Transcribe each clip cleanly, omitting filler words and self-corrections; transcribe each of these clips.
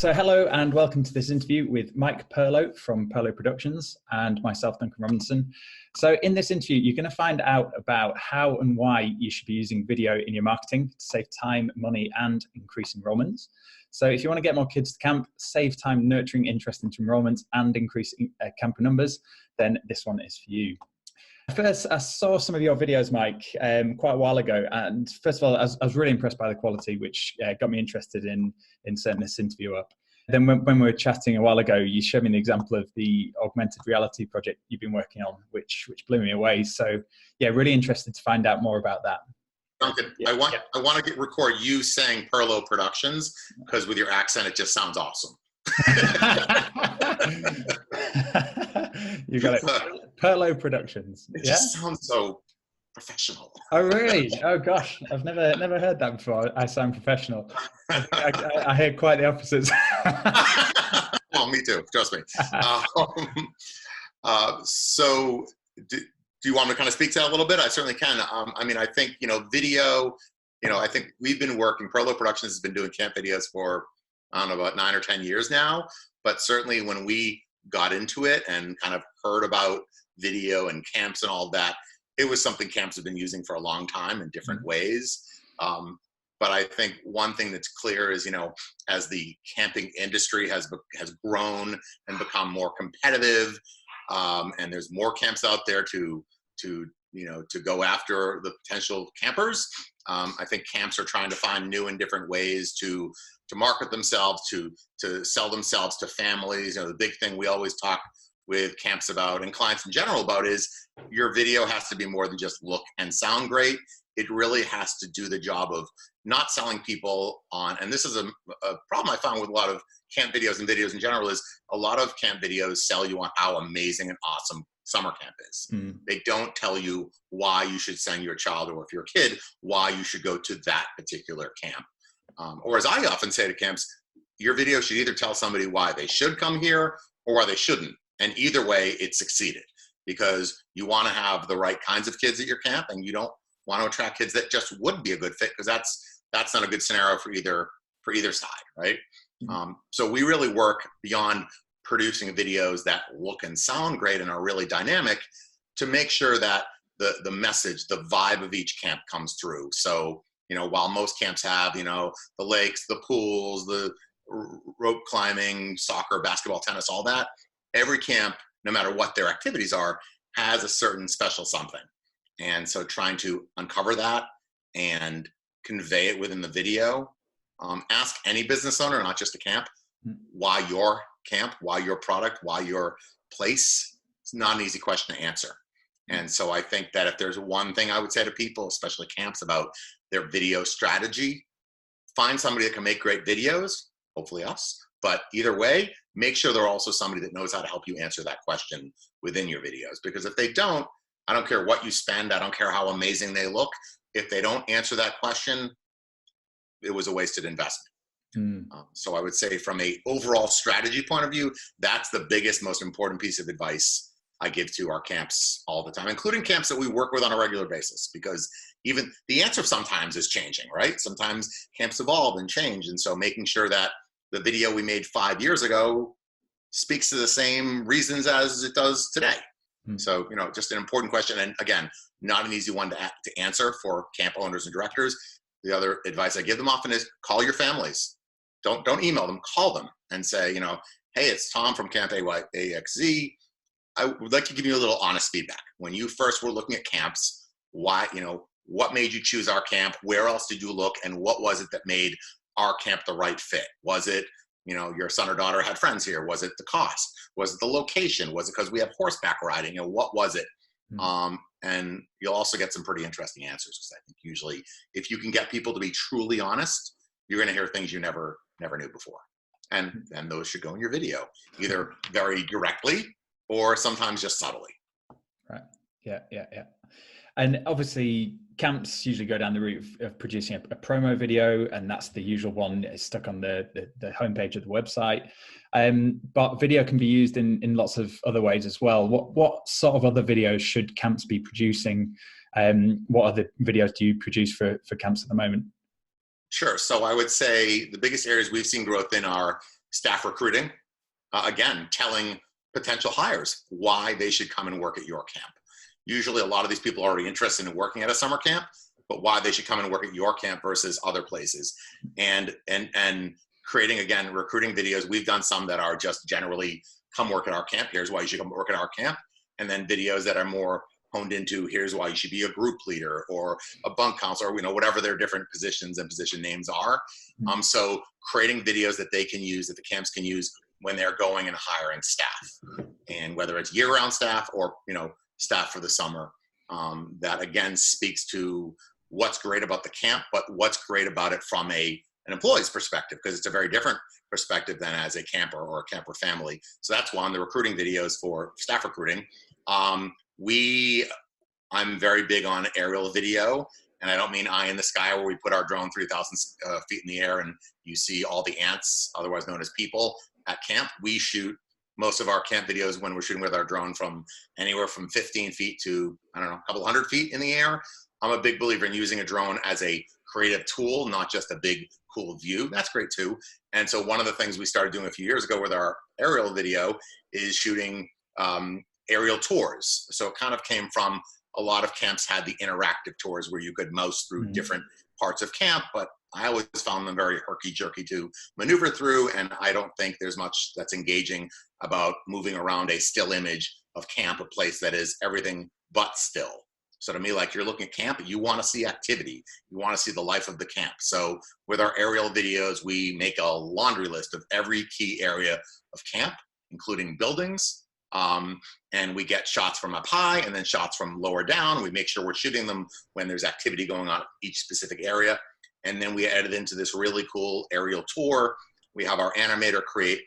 So hello and welcome to this interview with Mike Perlow from Perlow Productions and myself, Duncan Robinson. So in this interview, you're going to find out about how and why you should be using video in your marketing to save time, money, and increase enrollments. So if you want to get more kids to camp, save time nurturing interest into enrollments, and increase camper numbers, then this one is for you. First, I saw some of your videos, Mike, quite a while ago. And first of all, I was really impressed by the quality, which got me interested in setting this interview up. Then when we were chatting a while ago, you showed me an example of the augmented reality project you've been working on, which blew me away. So yeah, really interested to find out more about that. Duncan, I want to record you saying Perlow Productions, because with your accent, it just sounds awesome. You got it. Perlow Productions. It just sounds so professional. Oh really? Oh gosh, I've never heard that before. I sound professional. I hear quite the opposites. Well, me too. Trust me. So, do you want me to kind of speak to that a little bit? I certainly can. I mean, I think video. I think we've been working. Perlow Productions has been doing camp videos for I don't know about 9 or 10 years now. But certainly when we got into it and kind of heard about video and camps and all that, it was something camps have been using for a long time in different ways. But I think one thing that's clear is, as the camping industry has grown and become more competitive, and there's more camps out there to go after the potential campers. I think camps are trying to find new and different ways to market themselves, to sell themselves to families. The big thing we always talk with camps about and clients in general about is your video has to be more than just look and sound great. It really has to do the job of not selling people on, and this is a problem I found with a lot of camp videos and videos in general, is a lot of camp videos sell you on how amazing and awesome summer camp is. They don't tell you why you should send your child, or if you're a kid, why you should go to that particular camp. Or as I often say to camps, your video should either tell somebody why they should come here or why they shouldn't. And either way, it succeeded, because you want to have the right kinds of kids at your camp, and you don't want to attract kids that just wouldn't be a good fit, because that's not a good scenario for either side, right? So we really work beyond producing videos that look and sound great and are really dynamic to make sure that the message, the vibe of each camp comes through. So, while most camps have, the lakes, the pools, the rope climbing, soccer, basketball, tennis, all that, every camp, no matter what their activities are, has a certain special something. And so trying to uncover that and convey it within the video. Ask any business owner, not just a camp, why your camp, why your product, why your place. It's not an easy question to answer. And so I think that if there's one thing I would say to people, especially camps, about their video strategy, find somebody that can make great videos, hopefully us, but either way, make sure they're also somebody that knows how to help you answer that question within your videos. Because if they don't, I don't care what you spend, I don't care how amazing they look, if they don't answer that question, it was a wasted investment. So I would say from a overall strategy point of view, that's the biggest, most important piece of advice I give to our camps all the time, including camps that we work with on a regular basis, because even the answer sometimes is changing, right? Sometimes camps evolve and change. And so making sure that the video we made 5 years ago speaks to the same reasons as it does today. So, just an important question. And again, not an easy one to answer for camp owners and directors. The other advice I give them often is call your families. Don't email them, call them and say, hey, it's Tom from Camp AXZ. I would like to give you a little honest feedback. When you first were looking at camps, why, what made you choose our camp? Where else did you look? And what was it that made our camp the right fit? Was it, your son or daughter had friends here? Was it the cost? Was it the location? Was it because we have horseback riding? What was it? And you'll also get some pretty interesting answers, because I think usually if you can get people to be truly honest, you're going to hear things you never knew before. And those should go in your video, either very directly or sometimes just subtly. Right. Yeah. And obviously camps usually go down the route of producing a promo video, and that's the usual one. It's stuck on the homepage of the website. But video can be used in lots of other ways as well. What sort of other videos should camps be producing? What other videos do you produce for camps at the moment? Sure. So I would say the biggest areas we've seen growth in are staff recruiting, again, telling potential hires why they should come and work at your camp. Usually a lot of these people are already interested in working at a summer camp, but why they should come and work at your camp versus other places. And creating, again, recruiting videos. We've done some that are just generally, come work at our camp, here's why you should come work at our camp. And then videos that are more honed into, here's why you should be a group leader or a bunk counselor, whatever their different positions and position names are. So creating videos that they can use, that the camps can use when they're going and hiring staff, and whether it's year-round staff or staff for the summer, that again speaks to what's great about the camp, but what's great about it from an employee's perspective, because it's a very different perspective than as a camper or a camper family. So that's one, the recruiting videos for staff recruiting. I'm very big on aerial video, and I don't mean eye in the sky where we put our drone 3,000 feet in the air and you see all the ants, otherwise known as people, at camp. We shoot most of our camp videos when we're shooting with our drone from anywhere from 15 feet to, I don't know, a couple hundred feet in the air. I'm a big believer in using a drone as a creative tool, not just a big cool view. That's great too. And so one of the things we started doing a few years ago with our aerial video is shooting aerial tours. So it kind of came from, a lot of camps had the interactive tours where you could mouse through different parts of camp, but I always found them very herky-jerky to maneuver through, and I don't think there's much that's engaging about moving around a still image of camp, a place that is everything but still. So to me, like, you're looking at camp, you want to see activity. You want to see the life of the camp. So with our aerial videos, we make a laundry list of every key area of camp, including buildings. And we get shots from up high and then shots from lower down. We make sure we're shooting them when there's activity going on each specific area. And then we edit into this really cool aerial tour. We have our animator create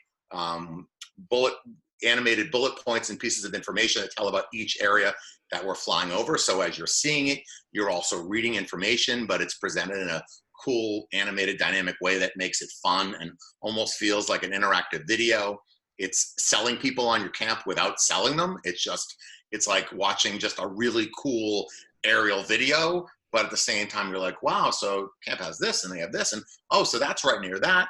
animated bullet points and pieces of information that tell about each area that we're flying over. So as you're seeing it, you're also reading information, but it's presented in a cool, animated, dynamic way that makes it fun and almost feels like an interactive video. It's selling people on your camp without selling them. It's like watching just a really cool aerial video, but at the same time, you're like, wow, so camp has this and they have this, and oh, so that's right near that.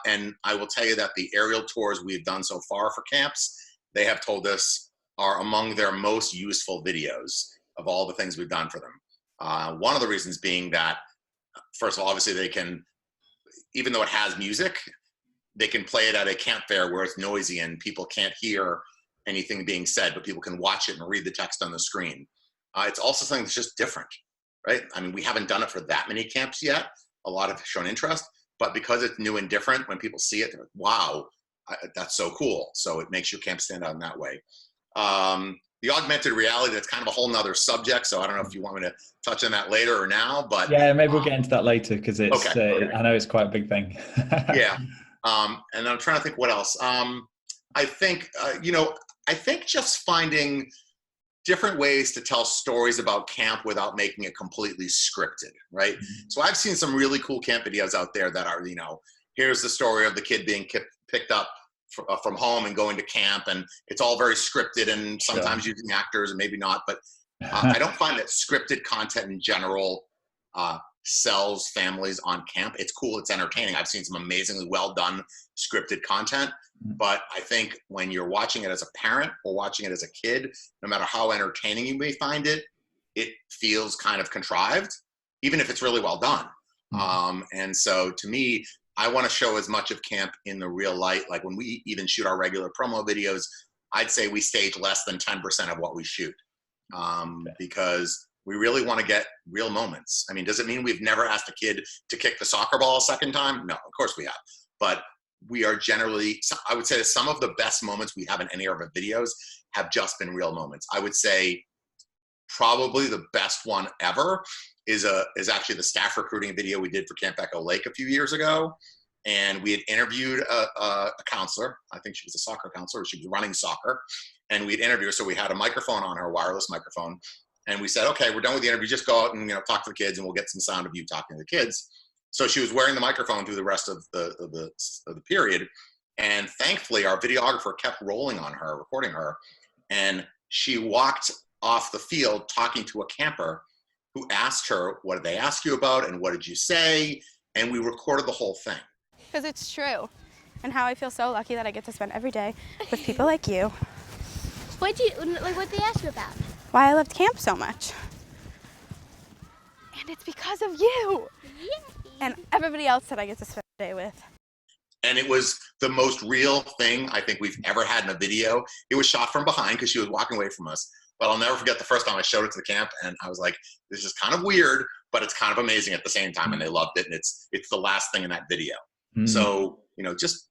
And I will tell you that the aerial tours we've done so far for camps, they have told us are among their most useful videos of all the things we've done for them. One of the reasons being that, first of all, obviously they can, even though it has music, they can play it at a camp fair where it's noisy and people can't hear anything being said, but people can watch it and read the text on the screen. It's also something that's just different, right? I mean, we haven't done it for that many camps yet. A lot have shown interest, but because it's new and different, when people see it, they're like, wow, that's so cool. So it makes your camp stand out in that way. The augmented reality, that's kind of a whole nother subject. So I don't know if you want me to touch on that later or now, but yeah, maybe we'll get into that later, because it's, okay. I know it's quite a big thing. Yeah. And I'm trying to think what else. I think just finding different ways to tell stories about camp without making it completely scripted, right? So I've seen some really cool camp videos out there that are, here's the story of the kid being picked up from home and going to camp, and it's all very scripted and sometimes using actors and maybe not, but I don't find that scripted content in general sells families on camp. It's cool, it's entertaining. I've seen some amazingly well done scripted content, but I think when you're watching it as a parent or watching it as a kid, no matter how entertaining you may find it, it feels kind of contrived, even if it's really well done. And so to me, I want to show as much of camp in the real light. Like when we even shoot our regular promo videos, I'd say we stage less than 10% of what we shoot, because we really want to get real moments. I mean, does it mean we've never asked a kid to kick the soccer ball a second time? No, of course we have. But we are generally, I would say that some of the best moments we have in any of our videos have just been real moments. I would say probably the best one ever is actually the staff recruiting video we did for Camp Echo Lake a few years ago. And we had interviewed a counselor. I think she was a soccer counselor. She was running soccer. And we'd interviewed her. So we had a microphone on her, a wireless microphone. And we said, okay, we're done with the interview. Just go out and talk to the kids, and we'll get some sound of you talking to the kids. So she was wearing the microphone through the rest of the period. And thankfully, our videographer kept rolling on her, recording her. And she walked off the field talking to a camper who asked her, what did they ask you about and what did you say? And we recorded the whole thing. Because it's true. and how I feel so lucky that I get to spend every day with people like you. What did they ask you about? Why I loved camp so much. And it's because of you. Yay. And everybody else that I get to spend the day with. And it was the most real thing I think we've ever had in a video. It was shot from behind because she was walking away from us. But I'll never forget the first time I showed it to the camp, and I was like, this is kind of weird, but it's kind of amazing at the same time, and they loved it, and it's the last thing in that video. So, you know, just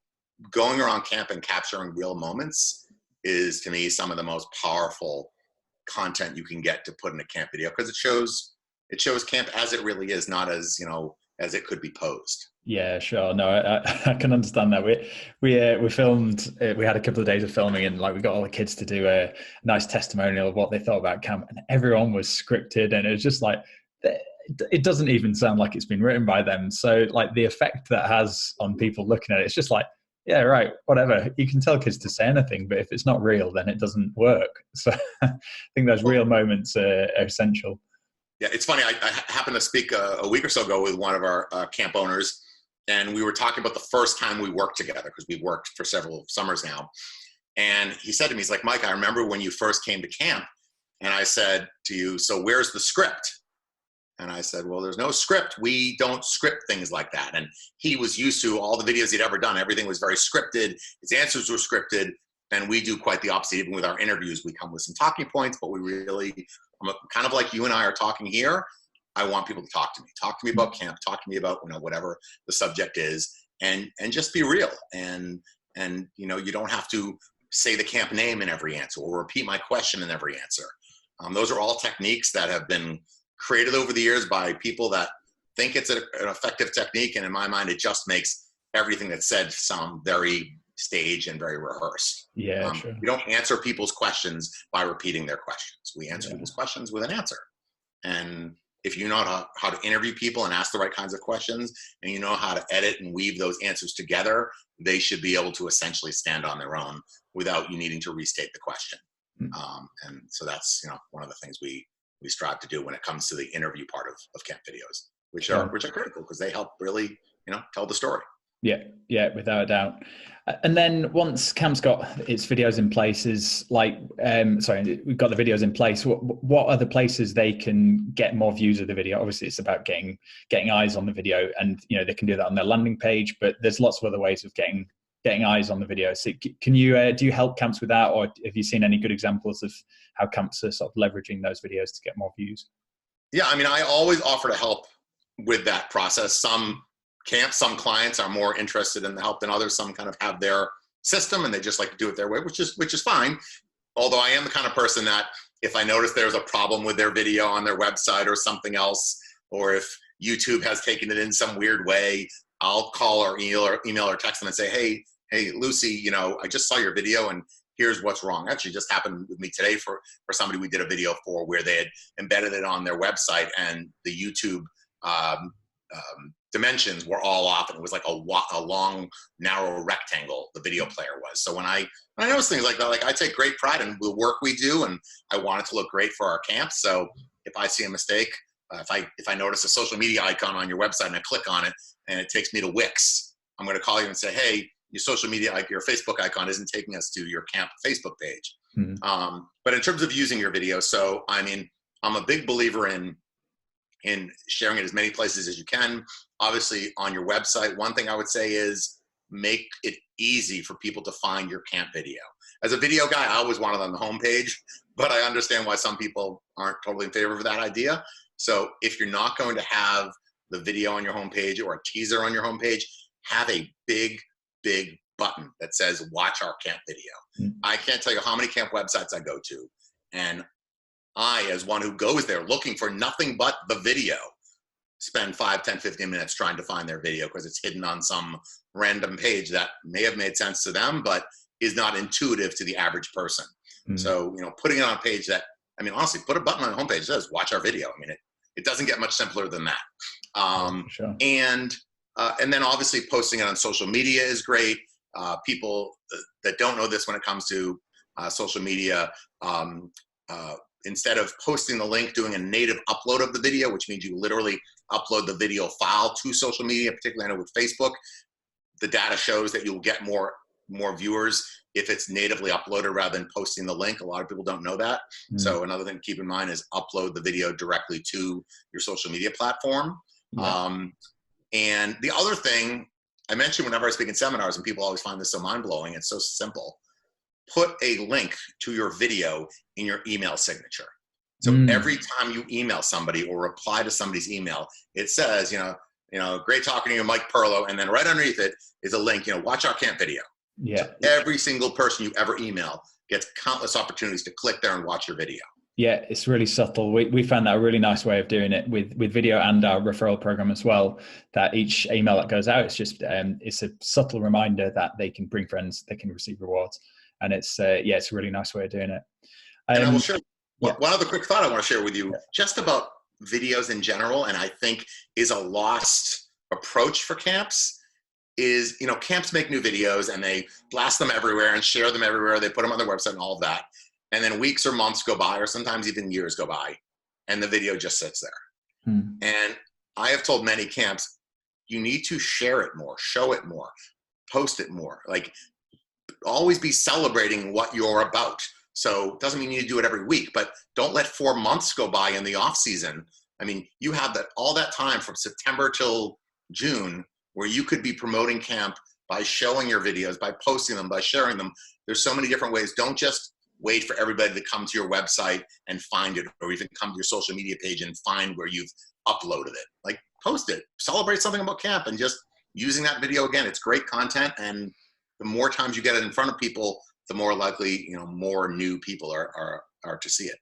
going around camp and capturing real moments is, to me, some of the most powerful content you can get to put in a camp video, because it shows camp as it really is, not as, you know, as it could be posed. Yeah, sure. No, I can understand that. We filmed. We had a couple of days of filming, and like we got all the kids to do a nice testimonial of what they thought about camp, and everyone was scripted, and it was just like it doesn't even sound like it's been written by them. So like the effect that has on people looking at it, it's just like, yeah, right, whatever. You can tell kids to say anything, but if it's not real, then it doesn't work. So I think those real moments are essential. Yeah, it's funny. I happened to speak a week or so ago with one of our camp owners, and we were talking about the first time we worked together, because we've worked for several summers now. And he said to me, he's like, Mike, I remember when you first came to camp, and I said to you, so where's the script? And I said, well, there's no script. We don't script things like that. And he was used to all the videos he'd ever done. Everything was very scripted. His answers were scripted. And we do quite the opposite. Even with our interviews, we come with some talking points, but we really, kind of like you and I are talking here, I want people to talk to me. Talk to me about camp. Talk to me about, you know, whatever the subject is, and just be real. And you know, you don't have to say the camp name in every answer or repeat my question in every answer. Those are all techniques that have been created over the years by people that think it's an effective technique. And in my mind, it just makes everything that's said sound very staged and very rehearsed. Yeah, sure. We don't answer people's questions by repeating their questions. We answer people's questions with an answer. And if you know how to interview people and ask the right kinds of questions, and you know how to edit and weave those answers together, they should be able to essentially stand on their own without you needing to restate the question. And so that's, you know, one of the things we strive to do when it comes to the interview part of camp videos, which are critical, because they help really, you know, tell the story. Yeah, without a doubt. And then once camp's got its videos in place, we've got the videos in place, what other places they can get more views of the video? Obviously, it's about getting eyes on the video, and you know, they can do that on their landing page, but there's lots of other ways of getting eyes on the video. So can you do you help camps with that, or have you seen any good examples of how camps are sort of leveraging those videos to get more views? Yeah, I mean, I always offer to help with that process. Some camps, some clients are more interested in the help than others. Some kind of have their system and they just like to do it their way, which is fine. Although I am the kind of person that if I notice there's a problem with their video on their website or something else, or if YouTube has taken it in some weird way, I'll call or email or text them and say, hey, Lucy, you know, I just saw your video and here's what's wrong. Actually, just happened with me today for somebody we did a video for, where they had embedded it on their website and the YouTube dimensions were all off, and it was like a long, narrow rectangle, the video player was. So when I notice things like that, like I take great pride in the work we do, and I want it to look great for our camp. So if I see a mistake, if I notice a social media icon on your website and I click on it and it takes me to Wix, I'm going to call you and say, hey, your social media, like your Facebook icon isn't taking us to your camp Facebook page. But in terms of using your video, so I mean, I'm a big believer in sharing it as many places as you can. Obviously on your website, one thing I would say is make it easy for people to find your camp video. As a video guy, I always want it on the homepage, but I understand why some people aren't totally in favor of that idea. So if you're not going to have the video on your homepage or a teaser on your homepage, have a big button that says watch our camp video. I can't tell you how many camp websites I go to, and I, as one who goes there looking for nothing but the video, spend 5, 10, 15 minutes trying to find their video because it's hidden on some random page that may have made sense to them, but is not intuitive to the average person. So, you know, putting it on a page that, I mean, honestly, put a button on the homepage that says watch our video. I mean, it doesn't get much simpler than that. Sure. And then obviously posting it on social media is great. People that don't know this when it comes to social media, instead of posting the link, doing a native upload of the video, which means you literally upload the video file to social media, particularly I know with Facebook, the data shows that you'll get more viewers if it's natively uploaded rather than posting the link. A lot of people don't know that. So another thing to keep in mind is upload the video directly to your social media platform. And the other thing I mentioned whenever I speak in seminars, and people always find this so mind-blowing, it's so simple. Put a link to your video in your email signature. So every time you email somebody or reply to somebody's email, it says, great talking to you, Mike Perlow, and then right underneath it is a link, watch our camp video. Yeah. So every single person you ever email gets countless opportunities to click there and watch your video. Yeah, it's really subtle. We found that a really nice way of doing it with video and our referral program as well, that each email that goes out, it's just, it's a subtle reminder that they can bring friends, they can receive rewards. And it's a really nice way of doing it. And I will share one other quick thought I want to share with you just about videos in general, and I think is a lost approach for camps. Is, camps make new videos and they blast them everywhere and share them everywhere. They put them on their website and all of that. And then weeks or months go by, or sometimes even years go by, and the video just sits there. And I have told many camps, you need to share it more, show it more, post it more. Like, always be celebrating what you're about. So it doesn't mean you need to do it every week, but don't let 4 months go by in the off season. I mean, you have all that time from September till June where you could be promoting camp by showing your videos, by posting them, by sharing them. There's so many different ways. Don't just wait for everybody to come to your website and find it, or even come to your social media page and find where you've uploaded it. Like, post it, celebrate something about camp, and just using that video again. It's great content, and the more times you get it in front of people, the more likely, more new people are to see it.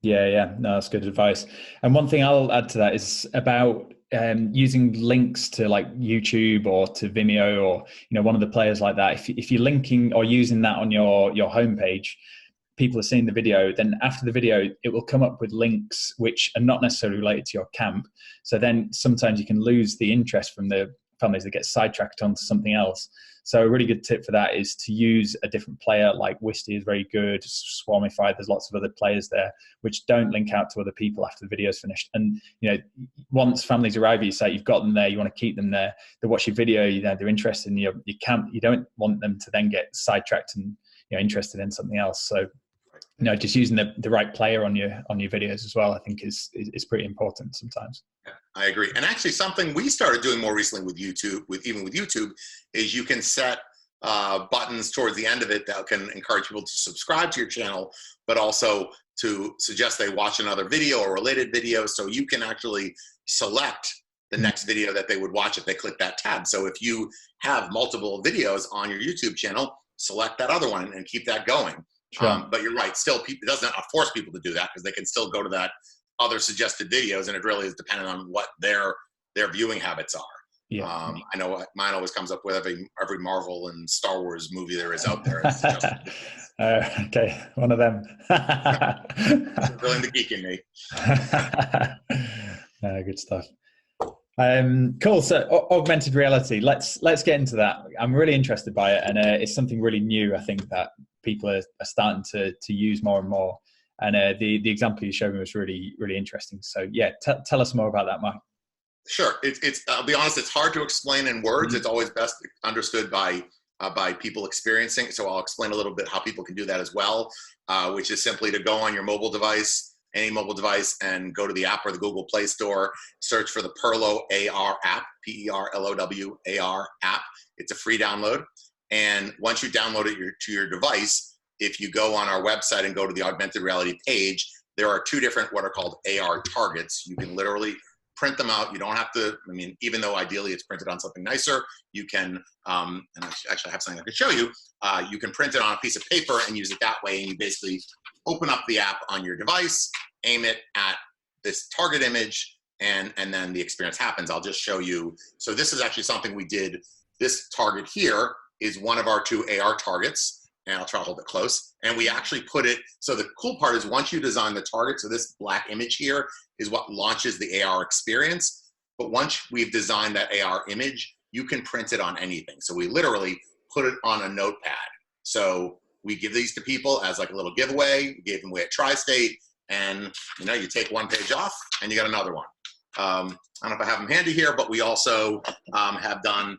Yeah, no, that's good advice. And one thing I'll add to that is about using links to like YouTube or to Vimeo, or one of the players like that. If you're linking or using that on your homepage, people are seeing the video, then after the video, it will come up with links which are not necessarily related to your camp. So then sometimes you can lose the interest from the families that get sidetracked onto something else. So a really good tip for that is to use a different player. Like Wisty is very good, Swarmify, there's lots of other players there which don't link out to other people after the video's finished. And once families arrive at your site, you've got them there, you want to keep them there, they watch your video, they're interested in your camp, you don't want them to then get sidetracked and interested in something else. So just using the right player on your videos as well, I think is pretty important sometimes. I agree. And actually something we started doing more recently with YouTube, even with YouTube, is you can set buttons towards the end of it that can encourage people to subscribe to your channel, but also to suggest they watch another video or related video. So you can actually select the next video that they would watch if they click that tab. So if you have multiple videos on your YouTube channel, select that other one and keep that going. Sure. But you're right, still it doesn't force people to do that, because they can still go to that other suggested videos, and it really is dependent on what their viewing habits are. Yeah. I know mine always comes up with every Marvel and Star Wars movie there is out there. Okay, one of them. Really the geek in me. Good stuff. Cool. So augmented reality. Let's get into that. I'm really interested by it, and it's something really new. I think that people are starting to use more and more. And the example you showed me was really, really interesting. So yeah, tell us more about that, Mike. Sure. It's I'll be honest, it's hard to explain in words. It's always best understood by people experiencing. So I'll explain a little bit how people can do that as well, which is simply to go on your mobile device, any mobile device, and go to the app or the Google Play Store, search for the Perlow AR app, Perlow AR app. It's a free download. And once you download it to your device, if you go on our website and go to the augmented reality page, there are two different what are called AR targets. You can literally print them out. You don't have to, even though ideally it's printed on something nicer, you can, and I actually have something I can show you, you can print it on a piece of paper and use it that way. And you basically open up the app on your device, aim it at this target image, and then the experience happens. I'll just show you. So this is actually something we did. This target here is one of our two AR targets, and I'll try to hold it close. And we actually put it, so the cool part is once you design the target, so this black image here is what launches the AR experience. But once we've designed that AR image, you can print it on anything. So we literally put it on a notepad. So we give these to people as like a little giveaway. We gave them away at Tri-State, and you take one page off and you got another one. I don't know if I have them handy here, but we also have done,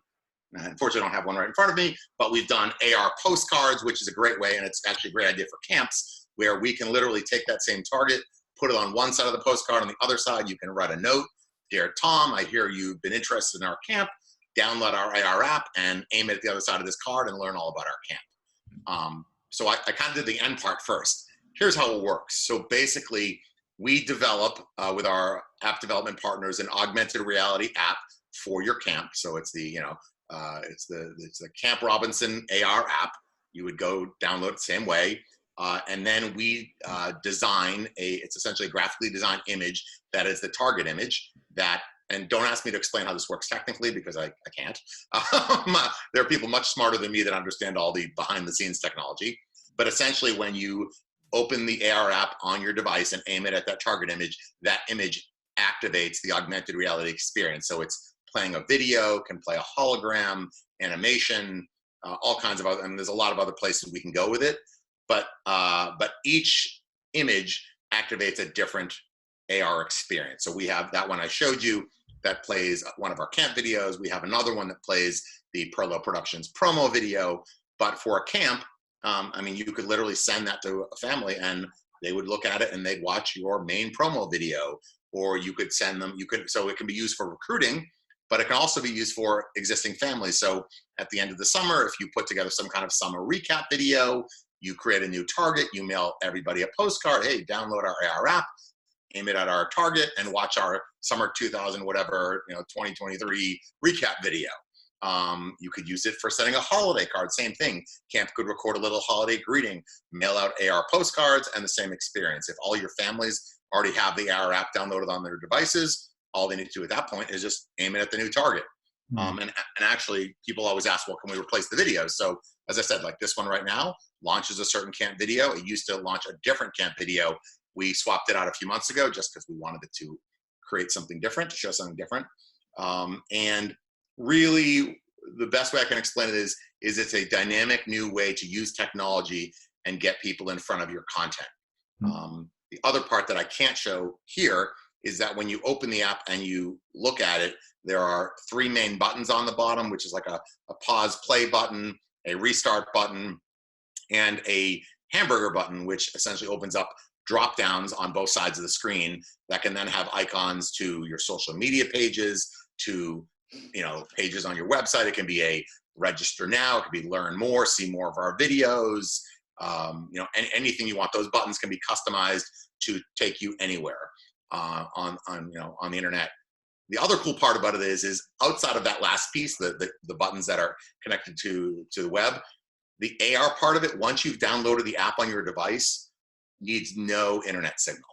Unfortunately, I don't have one right in front of me, but we've done AR postcards, which is a great way, and it's actually a great idea for camps, where we can literally take that same target, put it on one side of the postcard, on the other side, you can write a note. Dear Tom, I hear you've been interested in our camp. Download our AR app and aim it at the other side of this card and learn all about our camp. So I kind of did the end part first. Here's how it works. So basically, we develop with our app development partners an augmented reality app for your camp. So it's the it's the Camp Robinson AR app. You would go download it the same way, and then we design it's essentially a graphically designed image that is the target image that. And don't ask me to explain how this works technically, because I can't. There are people much smarter than me that understand all the behind the scenes technology. But essentially, when you open the AR app on your device and aim it at that target image, that image activates the augmented reality experience. So it's playing a video, can play a hologram, animation, all kinds of other, and there's a lot of other places we can go with it. But each image activates a different AR experience. So we have that one I showed you that plays one of our camp videos. We have another one that plays the Perlow Productions promo video. But for a camp, I mean, you could literally send that to a family and they would look at it and they'd watch your main promo video. Or you could send them, so it can be used for recruiting, but it can also be used for existing families. So at the end of the summer, if you put together some kind of summer recap video, you create a new target, you mail everybody a postcard, hey, download our AR app, aim it at our target, and watch our summer 2000 whatever 2023 recap video. You could use it for sending a holiday card. Same thing. Camp could record a little holiday greeting, mail out AR postcards, and the same experience. If all your families already have the AR app downloaded on their devices, all they need to do at that point is just aim it at the new target. And actually, people always ask, well, can we replace the videos? So as I said, like this one right now launches a certain camp video. It used to launch a different camp video. We swapped it out a few months ago just because we wanted it to create something different, to show something different. And really, the best way I can explain it is it's a dynamic new way to use technology and get people in front of your content. The other part that I can't show here is that when you open the app and you look at it, there are 3 main buttons on the bottom, which is like a pause play button, a restart button, and a hamburger button, which essentially opens up drop downs on both sides of the screen that can then have icons to your social media pages, to pages on your website. It can be a register now, it can be learn more, see more of our videos, anything you want. Those buttons can be customized to take you anywhere on the internet. The other cool part about it is outside of that last piece, the buttons that are connected to the web, the AR part of it, once you've downloaded the app on your device, needs no internet signal.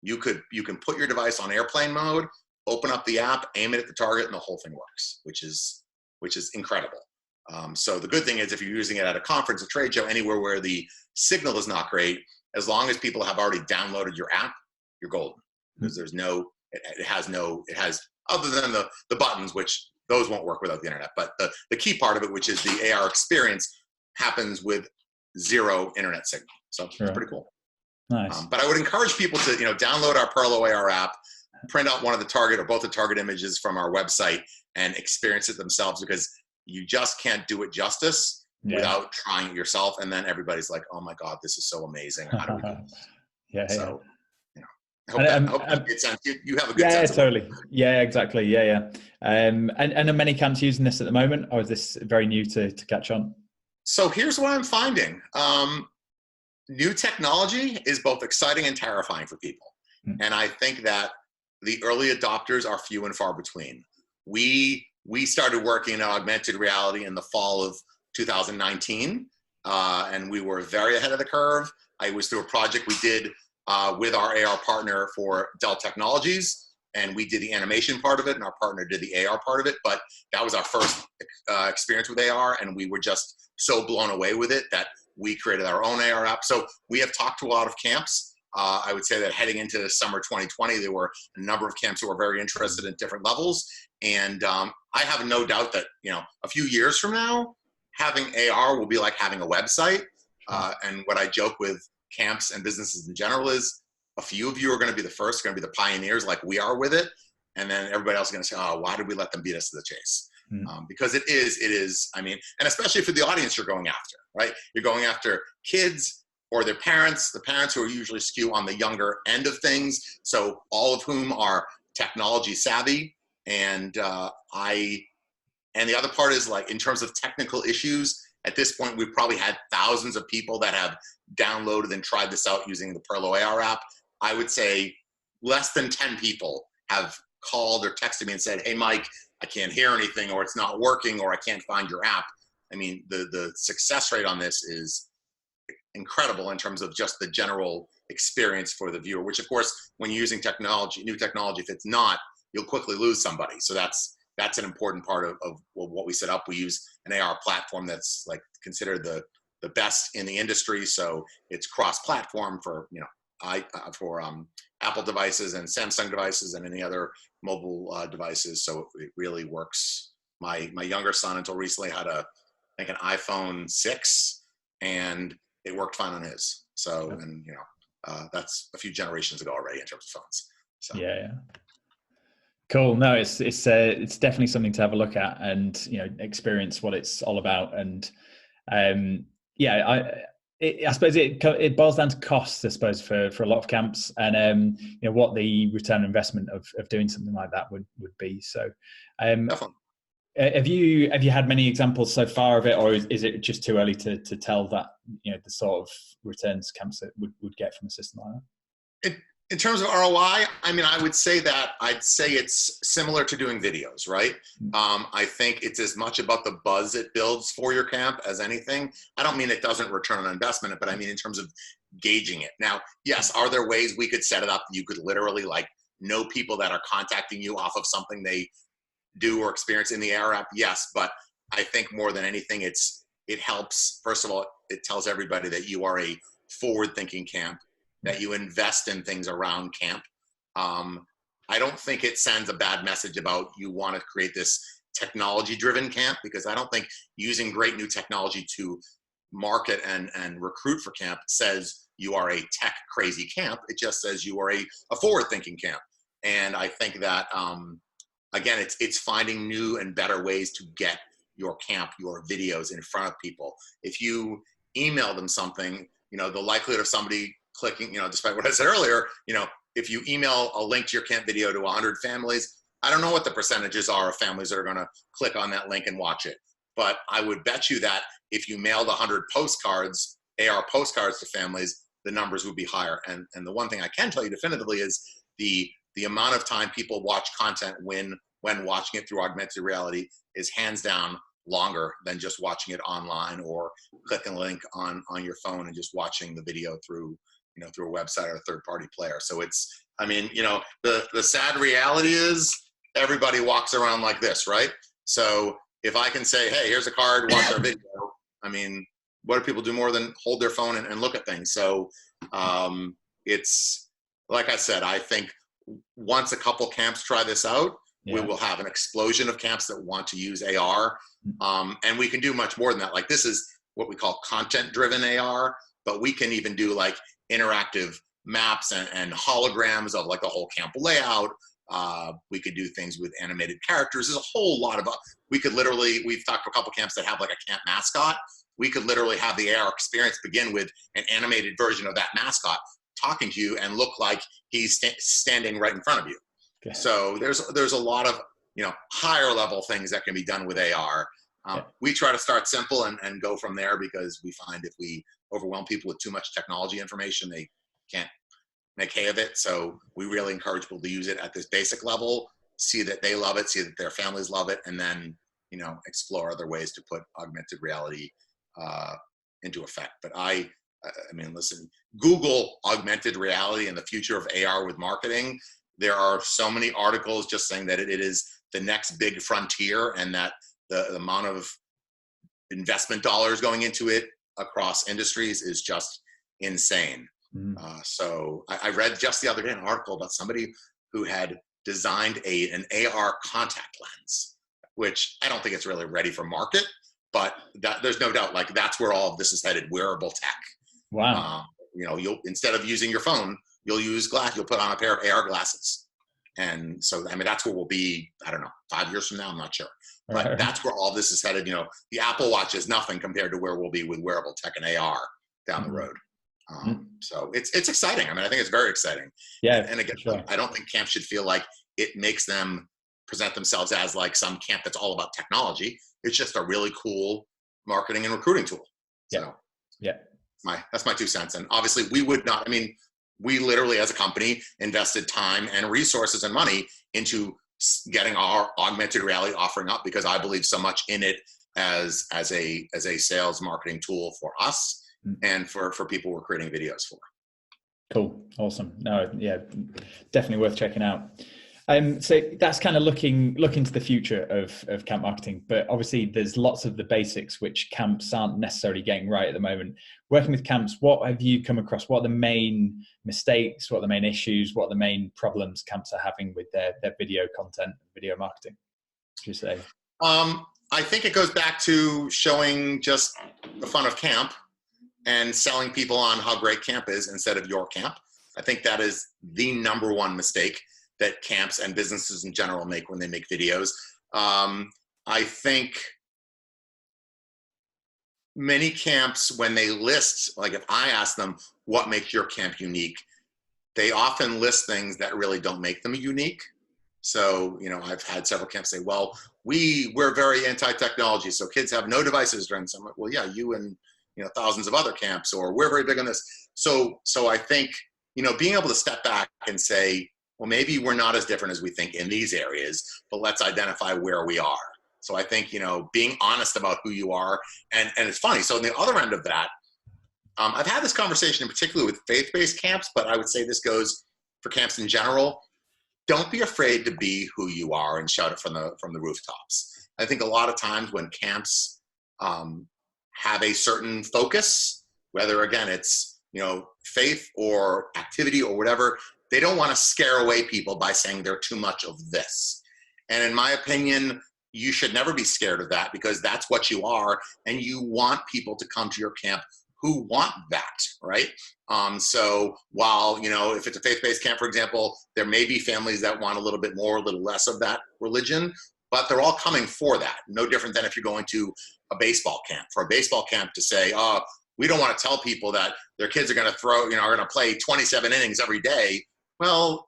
You can put your device on airplane mode, open up the app, aim it at the target, and the whole thing works, which is incredible. So the good thing is if you're using it at a conference, a trade show, anywhere where the signal is not great, as long as people have already downloaded your app, you're golden. Because it has other than the buttons, which those won't work without the internet. But the key part of it, which is the AR experience, happens with 0 internet signal. So it's pretty cool. Nice. But I would encourage people to download our Perlow AR app, print out one of the target or both the target images from our website, and experience it themselves, because you just can't do it justice without trying it yourself. And then everybody's like, "Oh my God, this is so amazing! How do we do this?" So, I hope that made sense. You have a good sense. Yeah, totally. Yeah, exactly. Yeah. And are many camps using this at the moment, or is this very new to catch on? So here's what I'm finding. New technology is both exciting and terrifying for people. And I think that the early adopters are few and far between. We started working in augmented reality in the fall of 2019, and we were very ahead of the curve. I was through a project we did with our AR partner for Dell Technologies, and we did the animation part of it, and our partner did the AR part of it. But that was our first experience with AR, and we were just so blown away with it that we created our own AR app. So we have talked to a lot of camps. I would say that heading into summer 2020, there were a number of camps who were very interested in different levels. And I have no doubt that, a few years from now, having AR will be like having a website. And what I joke with camps and businesses in general is a few of you are going to be the first, going to be the pioneers like we are with it. And then everybody else is going to say, oh, why did we let them beat us to the chase? Because it is, I mean, and especially for the audience you're going after, right? You're going after kids or their parents, the parents who are usually skew on the younger end of things. So all of whom are technology savvy. And and the other part is, like, in terms of technical issues, at this point, we've probably had thousands of people that have downloaded and tried this out using the Perlow AR app. I would say less than 10 people have called or texted me and said, hey, Mike, I can't hear anything, or it's not working, or I can't find your app. I mean, the success rate on this is incredible in terms of just the general experience for the viewer, which of course, when you're using technology, new technology, if it's not, you'll quickly lose somebody. So that's an important part of what we set up. We use an AR platform that's like considered the best in the industry. So it's cross-platform for, Apple devices and Samsung devices and any other mobile devices. So it really works. My younger son until recently had I think an iPhone 6, and it worked fine on his. So, and that's a few generations ago already in terms of phones. So yeah. Cool. No, it's definitely something to have a look at and experience what it's all about. And I suppose it boils down to costs, I suppose, for a lot of camps, and what the return on investment of doing something like that would be. So, definitely. Have you had many examples so far of it, or is it just too early to tell that the sort of returns camps that would get from a system like that? In terms of ROI, I mean, I'd say it's similar to doing videos, right? I think it's as much about the buzz it builds for your camp as anything. I don't mean it doesn't return on investment, but I mean in terms of gauging it. Now, yes, are there ways we could set it up? You could literally know people that are contacting you off of something they do or experience in the AR app? Yes, but I think more than anything, it helps. First of all, it tells everybody that you are a forward-thinking camp, that you invest in things around camp. I don't think it sends a bad message about you want to create this technology-driven camp, because I don't think using great new technology to market and recruit for camp says you are a tech-crazy camp. It just says you are a forward-thinking camp. And I think that, again, it's finding new and better ways to get your camp, your videos in front of people. If you email them something, the likelihood of somebody clicking, despite what I said earlier, if you email a link to your camp video to 100 families, I don't know what the percentages are of families that are going to click on that link and watch it. But I would bet you that if you mailed 100 postcards, AR postcards to families, the numbers would be higher. And the one thing I can tell you definitively is the amount of time people watch content when watching it through augmented reality is hands down longer than just watching it online or clicking a link on your phone and just watching the video through a website or a third-party player. So the sad reality is everybody walks around like this, right? So if I can say, hey, here's a card, watch our video, I mean, what do people do more than hold their phone and look at things? So it's, like I said, I think once a couple camps try this out, we will have an explosion of camps that want to use AR. And we can do much more than that. Like, this is what we call content-driven AR, but we can even do interactive maps and holograms of the whole camp layout. We could do things with animated characters. There's a whole lot of, we've talked to a couple camps that have a camp mascot. We could literally have the AR experience begin with an animated version of that mascot talking to you and look like he's standing right in front of you. Okay. So there's a lot of, higher level things that can be done with AR. We try to start simple and go from there, because we find if we overwhelm people with too much technology information, they can't make hay of it. So we really encourage people to use it at this basic level, see that they love it, see that their families love it, and then, explore other ways to put augmented reality into effect. But I mean, listen, Google augmented reality and the future of AR with marketing. There are so many articles just saying that it is the next big frontier, and that the amount of investment dollars going into it across industries is just insane. So I read just the other day an article about somebody who had designed an AR contact lens, which I don't think it's really ready for market, but there's no doubt that's where all of this is headed, wearable tech. Wow. You'll, instead of using your phone, you'll use glass, you'll put on a pair of AR glasses. And so, I mean, that's where we'll be, I don't know, 5 years from now, I'm not sure. But that's where all this is headed. You know, the Apple Watch is nothing compared to where we'll be with wearable tech and AR down the road. So it's exciting. I mean, I think it's very exciting. Yeah. And again, sure. I don't think camps should feel like it makes them present themselves as like some camp that's all about technology. It's just a really cool marketing and recruiting tool. So that's my 2 cents. And obviously we would not, I mean, we literally as a company invested time and resources and money into getting our augmented reality offering up because I believe so much in it as a sales marketing tool for us and for people we're creating videos for. Cool. Awesome. No, yeah, definitely worth checking out. So that's kind of looking to the future of camp marketing, but obviously there's lots of the basics which camps aren't necessarily getting right at the moment. Working with camps, what have you come across? What are the main mistakes? What are the main issues? What are the main problems camps are having with their video content, video marketing, would you say? I think it goes back to showing just the fun of camp and selling people on how great camp is instead of your camp. I think that is the number one mistake that camps and businesses in general make when they make videos. I think many camps, when they list, like if I ask them what makes your camp unique, they often list things that really don't make them unique. So, you know, I've had several camps say, well, we're very anti-technology, so kids have no devices during summer. Well, yeah, you and, you know, thousands of other camps, or we're very big on this. So I think, you know, being able to step back and say, well, maybe we're not as different as we think in these areas, but let's identify where we are. So I think, you know, being honest about who you are, and it's funny. So on the other end of that, I've had this conversation in particular with faith-based camps, but I would say this goes for camps in general. Don't be afraid to be who you are and shout it from the rooftops. I think a lot of times when camps have a certain focus, whether again it's, you know, faith or activity or whatever, they don't want to scare away people by saying they're too much of this. And in my opinion, you should never be scared of that because that's what you are, and you want people to come to your camp who want that, right? So while, you know, if it's a faith-based camp, for example, there may be families that want a little bit more, a little less of that religion, but they're all coming for that. No different than if you're going to a baseball camp. For a baseball camp to say, oh, we don't want to tell people that their kids are going to throw, you know, are going to play 27 innings every day. Well,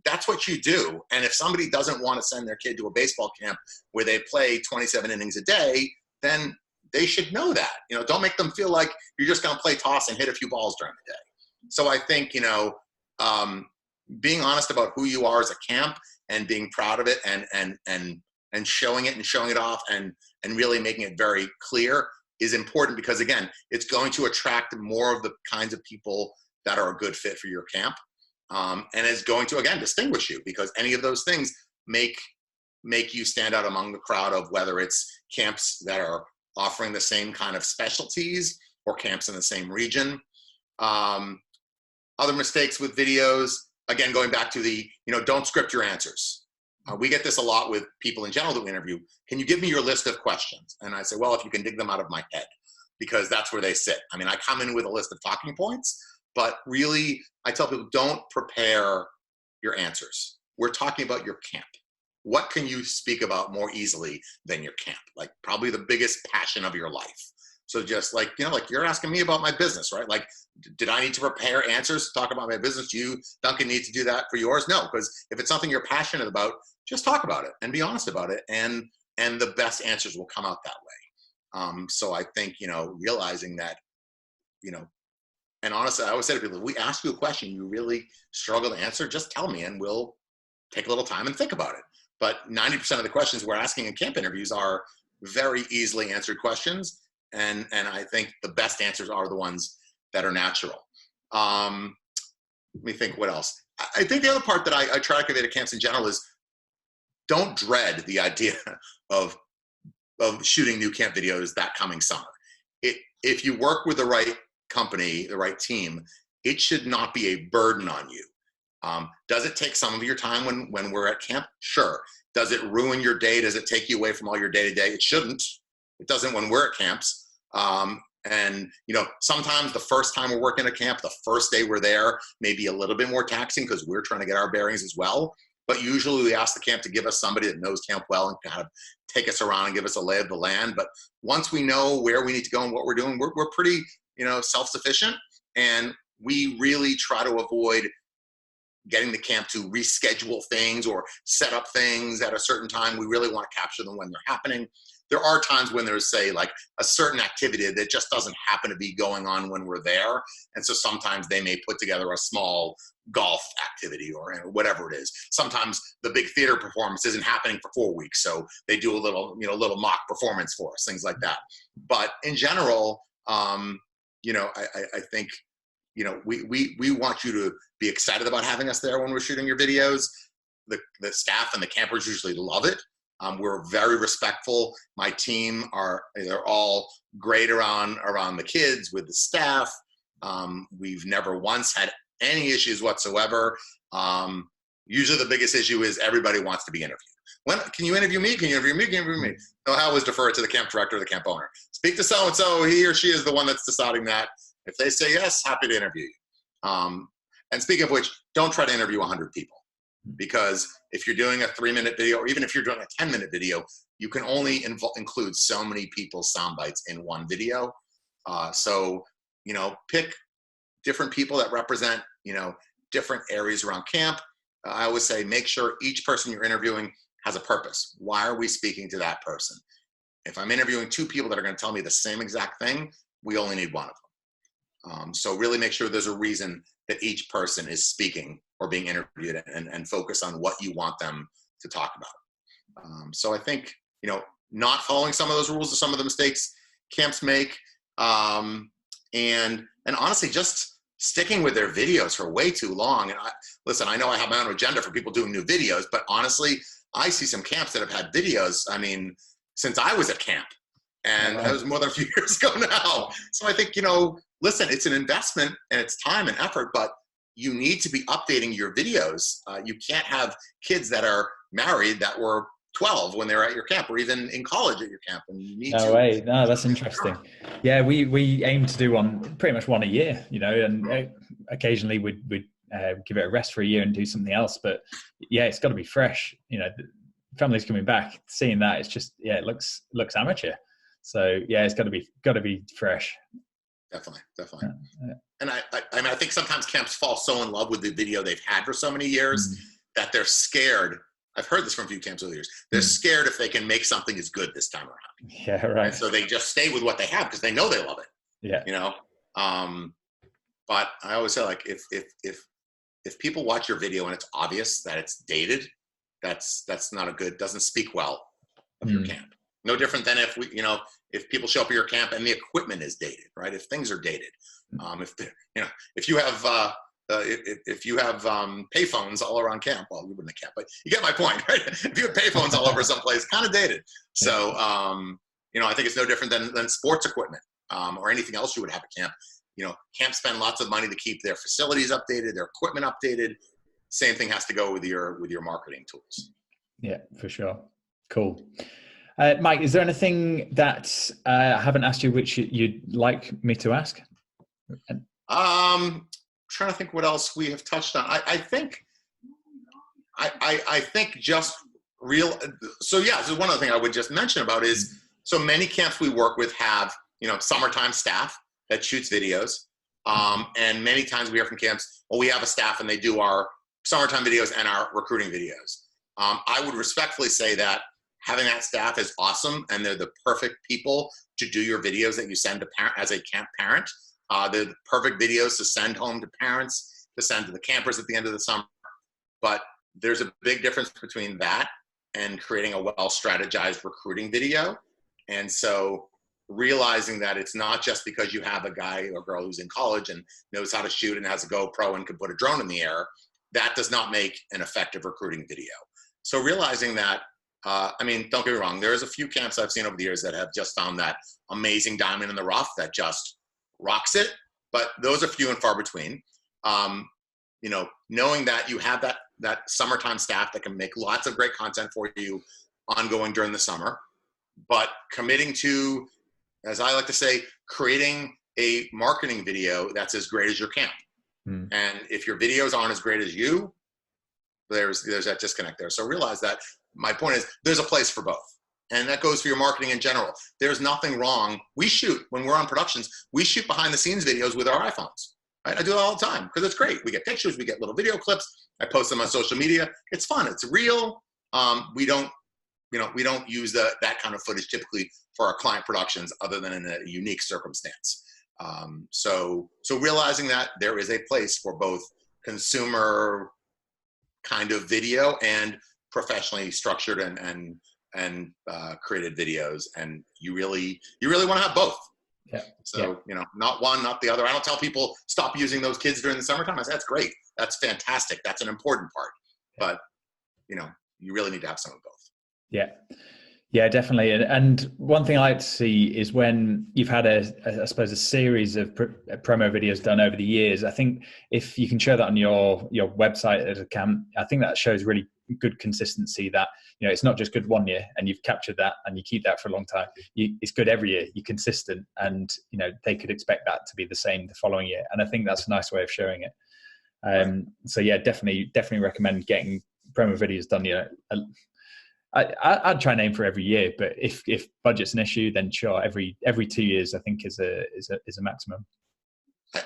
that's what you do. And if somebody doesn't want to send their kid to a baseball camp where they play 27 innings a day, then they should know that. You know, don't make them feel like you're just going to play toss and hit a few balls during the day. So I think, you know, being honest about who you are as a camp and being proud of it and showing it and showing it off and really making it very clear is important because, again, it's going to attract more of the kinds of people that are a good fit for your camp. And is going to, again, distinguish you because any of those things make you stand out among the crowd of whether it's camps that are offering the same kind of specialties or camps in the same region. Other mistakes with videos, again, going back to the, you know, don't script your answers. We get this a lot with people in general that we interview. Can you give me your list of questions? And I say, well, if you can dig them out of my head, because that's where they sit. I mean, I come in with a list of talking points, but really, I tell people, don't prepare your answers. We're talking about your camp. What can you speak about more easily than your camp? Like probably the biggest passion of your life. So just like, you know, like you're asking me about my business, right? Like, did I need to prepare answers to talk about my business? Do you, Duncan, need to do that for yours? No, because if it's something you're passionate about, just talk about it and be honest about it. And the best answers will come out that way. So I think, you know, realizing that, you know, and honestly, I always say to people, if we ask you a question you really struggle to answer, just tell me and we'll take a little time and think about it. But 90% of the questions we're asking in camp interviews are very easily answered questions. And I think the best answers are the ones that are natural. Let me think what else. I think the other part that I try to convey to camps in general is don't dread the idea of shooting new camp videos that coming summer. If you work with the right company, the right team, it should not be a burden on you. Does it take some of your time when we're at camp? Sure. Does it ruin your day? Does it take you away from all your day-to-day? It shouldn't. It doesn't when we're at camps. And, you know, sometimes the first time we're working at camp, the first day we're there, may be a little bit more taxing because we're trying to get our bearings as well. but usually we ask the camp to give us somebody that knows camp well and kind of take us around and give us a lay of the land. But once we know where we need to go and what we're doing, we're pretty, self-sufficient, and we really try to avoid getting the camp to reschedule things or set up things at a certain time. We really want to capture them when they're happening. There are times when there's, say, like a certain activity that just doesn't happen to be going on when we're there. And so sometimes they may put together a small golf activity or whatever it is. Sometimes the big theater performance isn't happening for 4 weeks. So they do a little mock performance for us, things like that. But in general, I think, we want you to be excited about having us there when we're shooting your videos. The staff and the campers usually love it. We're very respectful. My team they're all great around the kids with the staff. We've never once had any issues whatsoever. Usually the biggest issue is everybody wants to be interviewed. When can you interview me? Can you interview me? Can you interview me? No, I always defer it to the camp director or the camp owner. Speak to so-and-so. He or she is the one that's deciding that. If they say yes, happy to interview you. And speaking of which, don't try to interview 100 people, because if you're doing a 3-minute video, or even if you're doing a 10-minute video, you can only include so many people's sound bites in one video. So pick different people that represent, different areas around camp. I always say, make sure each person you're interviewing has a purpose. Why are we speaking to that person? If I'm interviewing 2 people that are going to tell me the same exact thing, we only need one of them. So really make sure there's a reason that each person is speaking or being interviewed, and focus on what you want them to talk about. So I think, not following some of those rules are some of the mistakes camps make. And honestly, just sticking with their videos for way too long. And I know I have my own agenda for people doing new videos, but honestly, I see some camps that have had videos, since I was at camp. And that was more than a few years ago now. So I think, listen, it's an investment and it's time and effort, but you need to be updating your videos. You can't have kids that are married that were 12 when they're at your camp, or even in college at your camp. And you need to. No, that's interesting. Yeah, we aim to do pretty much one a year, and occasionally we'd give it a rest for a year and do something else. But yeah, it's got to be fresh. Families coming back, seeing that, it's just, it looks amateur. So yeah, it's got to be fresh. Definitely. Yeah. And I think sometimes camps fall so in love with the video they've had for so many years that they're scared. I've heard this from a few camps over the years. They're scared if they can make something as good this time around. Yeah, right. And so they just stay with what they have because they know they love it. Yeah. But I always say, like, if people watch your video and it's obvious that it's dated, that's not doesn't speak well of your camp. No different than if people show up at your camp and the equipment is dated, right? If things are dated, if you have payphones all around camp, well, you wouldn't have camp, but you get my point, right? If you have payphones all over someplace, kind of dated. So, I think it's no different than sports equipment or anything else you would have at camp. Camps spend lots of money to keep their facilities updated, their equipment updated. Same thing has to go with your marketing tools. Yeah, for sure. Cool. Mike, is there anything that I haven't asked you which you'd like me to ask? Trying to think what else we have touched on. I think just real. So yeah, so one other thing I would just mention about is, so many camps we work with have, summertime staff that shoots videos. And many times we hear from camps, well, we have a staff and they do our summertime videos and our recruiting videos. I would respectfully say that having that staff is awesome, and they're the perfect people to do your videos that you send to as a camp parent. They're the perfect videos to send home to parents, to send to the campers at the end of the summer. But there's a big difference between that and creating a well-strategized recruiting video. And so realizing that it's not just because you have a guy or girl who's in college and knows how to shoot and has a GoPro and can put a drone in the air, that does not make an effective recruiting video. So realizing that, don't get me wrong, there's a few camps I've seen over the years that have just found that amazing diamond in the rough that just rocks it, but those are few and far between. Knowing that you have that summertime staff that can make lots of great content for you ongoing during the summer, but committing to, as I like to say, creating a marketing video that's as great as your camp. And if your videos aren't as great as you, there's that disconnect there. So realize that my point is there's a place for both. And that goes for your marketing in general. There's nothing wrong. We shoot, when we're on productions, we shoot behind the scenes videos with our iPhones. Right? I do it all the time because it's great. We get pictures, we get little video clips. I post them on social media. It's fun. It's real. We don't use that kind of footage typically for our client productions other than in a unique circumstance. So realizing that there is a place for both consumer kind of video and professionally structured and created videos, and you really want to have both. Yeah. So not one, not the other. I don't tell people stop using those kids during the summertime. I say that's great, that's fantastic, that's an important part. But you really need to have some of both. Yeah, definitely. And one thing I like to see is when you've had I suppose a series of promo videos done over the years. I think if you can show that on your website as a camp, I think that shows really good consistency, that it's not just good one year and you've captured that and you keep that for a long time. It's good every year. You're consistent, and they could expect that to be the same the following year. And I think that's a nice way of showing it. So yeah, definitely recommend getting promo videos done. I'd try and aim for every year, but if budget's an issue, then sure, every 2 years I think is a maximum.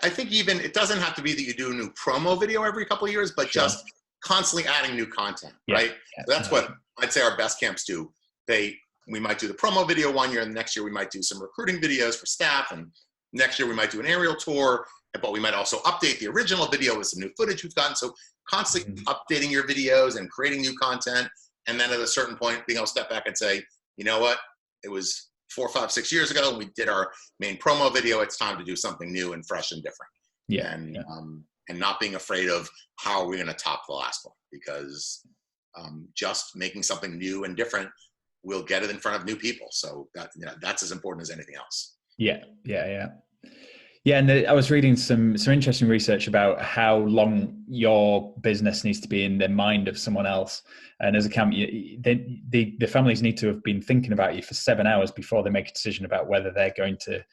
I think even it doesn't have to be that you do a new promo video every couple of years, but just constantly adding new content, right? So that's what I'd say our best camps do. We might do the promo video one year, and the next year we might do some recruiting videos for staff, and next year we might do an aerial tour, but we might also update the original video with some new footage we've gotten. So constantly updating your videos and creating new content. And then at a certain point, being able to step back and say, you know what, it was 4, 5, 6 years ago, and we did our main promo video. It's time to do something new and fresh and different. And not being afraid of how are we going to top the last one, because just making something new and different will get it in front of new people. So that's as important as anything else. Yeah, and I was reading some interesting research about how long your business needs to be in the mind of someone else. And as a camp, the families need to have been thinking about you for 7 hours before they make a decision about whether they're going to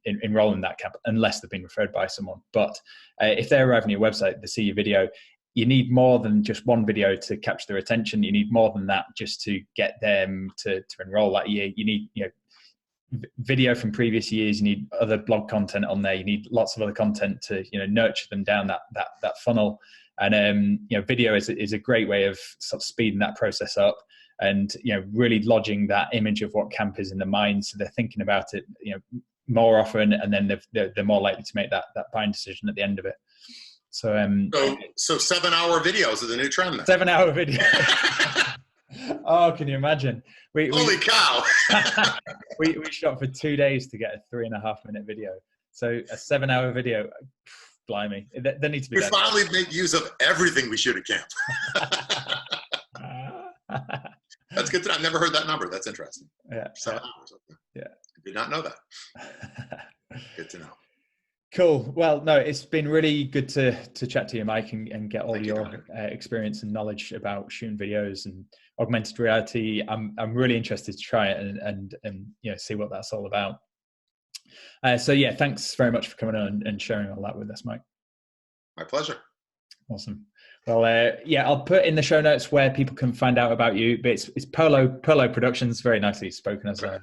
enroll in that camp, unless they've been referred by someone. But if they arrive on your website, they see your video, you need more than just one video to capture their attention. You need more than that just to get them to enroll that year. You need video from previous years. You need other blog content on there. You need lots of other content to nurture them down that funnel. And video is a great way of sort of speeding that process up, and really lodging that image of what camp is in the mind, so they're thinking about it more often, and then they're more likely to make that buying decision at the end of it. So 7-hour videos is a new trend then. 7-hour video. Oh, can you imagine? Holy cow! we shot for 2 days to get a 3.5-minute video. So a 7-hour video, blimey, there needs to be. We finally make use of everything we shoot at camp. That's good to know. I've never heard that number. That's interesting. 7 hours. Yeah, I did not know that. Good to know. Cool. Well, no, it's been really good to chat to you, Mike, and get all your experience and knowledge about shooting videos and augmented reality. I'm really interested to try it and see what that's all about. So yeah, thanks very much for coming on and sharing all that with us, Mike. My pleasure. Awesome. Well, I'll put in the show notes where people can find out about you. But it's Perlow Productions. Very nicely spoken as well.